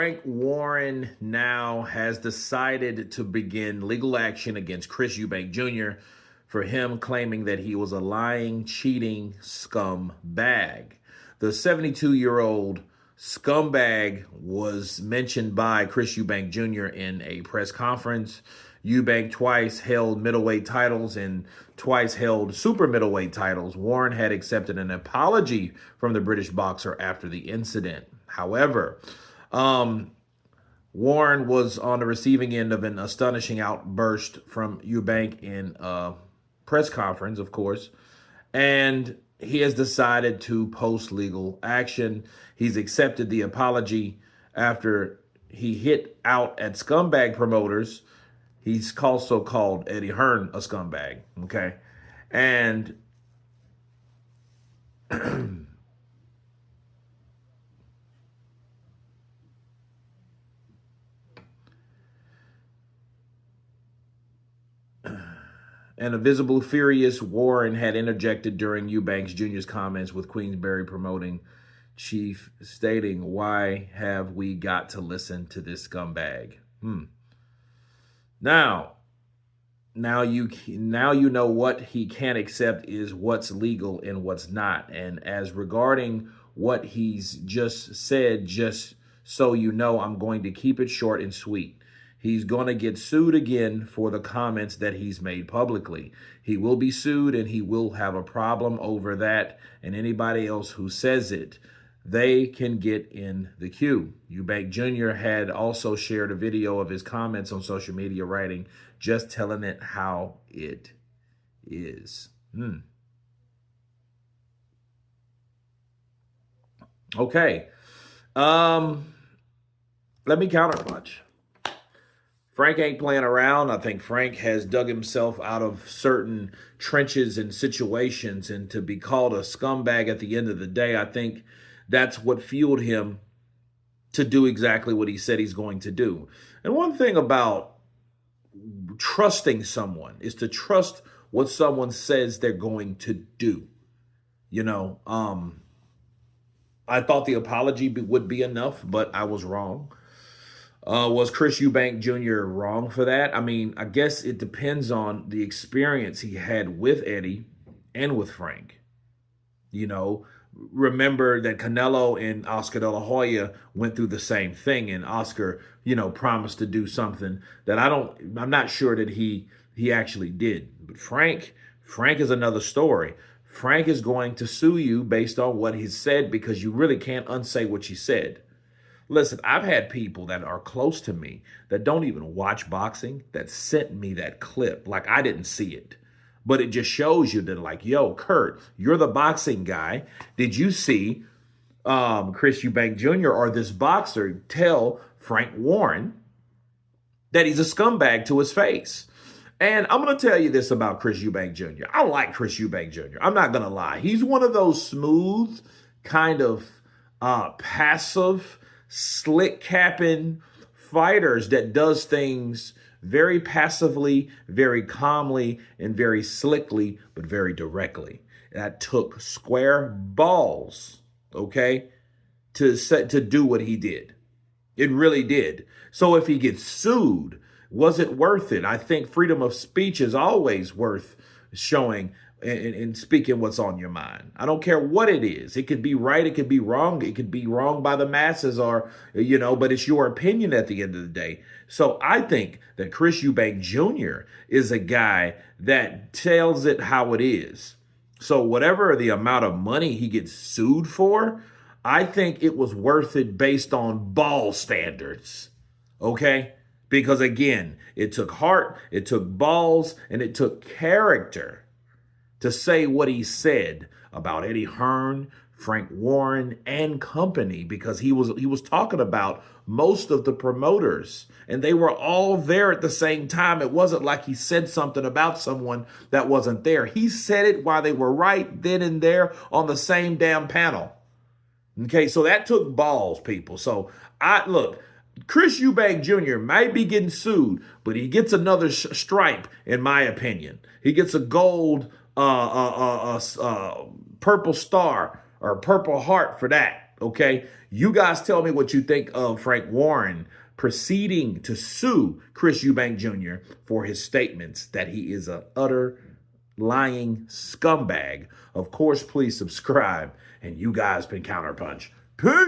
Frank Warren now has decided to begin legal action against Chris Eubank Jr. for him claiming that he was a lying, cheating scumbag. The 72-year-old scumbag was mentioned by Chris Eubank Jr. in a press conference. Eubank twice held middleweight titles and twice held super middleweight titles. Warren had accepted an apology from the British boxer after the incident. However, Warren was on the receiving end of an astonishing outburst from Eubank in a press conference, of course, and he has decided to post legal action. He's accepted the apology after he hit out at scumbag promoters. He's also called Eddie Hearn a scumbag, okay? And and a visible furious Warren had interjected during Eubank Jr.'s comments with Queensberry promoting chief, stating, "Why have we got to listen to this scumbag?" Now you know what he can't accept is what's legal and what's not. And as regarding what he's just said, just so you know, I'm going to keep it short and sweet. He's going to get sued again for the comments that he's made publicly. He will be sued and he will have a problem over that. And anybody else who says it, they can get in the queue. Eubank Jr. had also shared a video of his comments on social media, writing, "Just telling it how it is." Okay. Let me counterpunch. Frank ain't playing around. I think Frank has dug himself out of certain trenches and situations, and to be called a scumbag at the end of the day, I think that's what fueled him to do exactly what he said he's going to do. And one thing about trusting someone is to trust what someone says they're going to do. You know, I thought the apology would be enough, but I was wrong. Was Chris Eubank Jr. wrong for that? I mean, I guess it depends on the experience he had with Eddie and with Frank. You know, remember that Canelo and Oscar De La Hoya went through the same thing, and Oscar, promised to do something that I'm not sure that he actually did. But Frank is another story. Frank is going to sue you based on what he said, because you really can't unsay what you said. Listen, I've had people that are close to me that don't even watch boxing that sent me that clip. Like, I didn't see it. But it just shows you that, like, yo, Kurt, you're the boxing guy. Did you see Chris Eubank Jr. or this boxer tell Frank Warren that he's a scumbag to his face? And I'm going to tell you this about Chris Eubank Jr. I like Chris Eubank Jr. I'm not going to lie. He's one of those smooth, kind of passive, slick capping fighters that does things very passively, very calmly, and very slickly, but very directly. That took square balls, okay, to do what he did. It really did. So if he gets sued, was it worth it? I think freedom of speech is always worth showing and speaking what's on your mind. I don't care what it is. It could be right. It could be wrong. It could be wrong by the masses, or, but it's your opinion at the end of the day. So I think that Chris Eubank Jr. is a guy that tells it how it is. So whatever the amount of money he gets sued for, I think it was worth it based on ball standards. Okay? Because again, it took heart, it took balls, and it took character to say what he said about Eddie Hearn, Frank Warren, and company, because he was talking about most of the promoters, and they were all there at the same time. It wasn't like he said something about someone that wasn't there. He said it while they were right then and there on the same damn panel. Okay, so that took balls, people. So look, Chris Eubank Jr. might be getting sued, but he gets another stripe, in my opinion. He gets a gold purple star or purple heart for that. Okay? You guys tell me what you think of Frank Warren proceeding to sue Chris Eubank Jr. for his statements that he is an utter lying scumbag. Of course, please subscribe. And you guys been Counterpunch. Peace!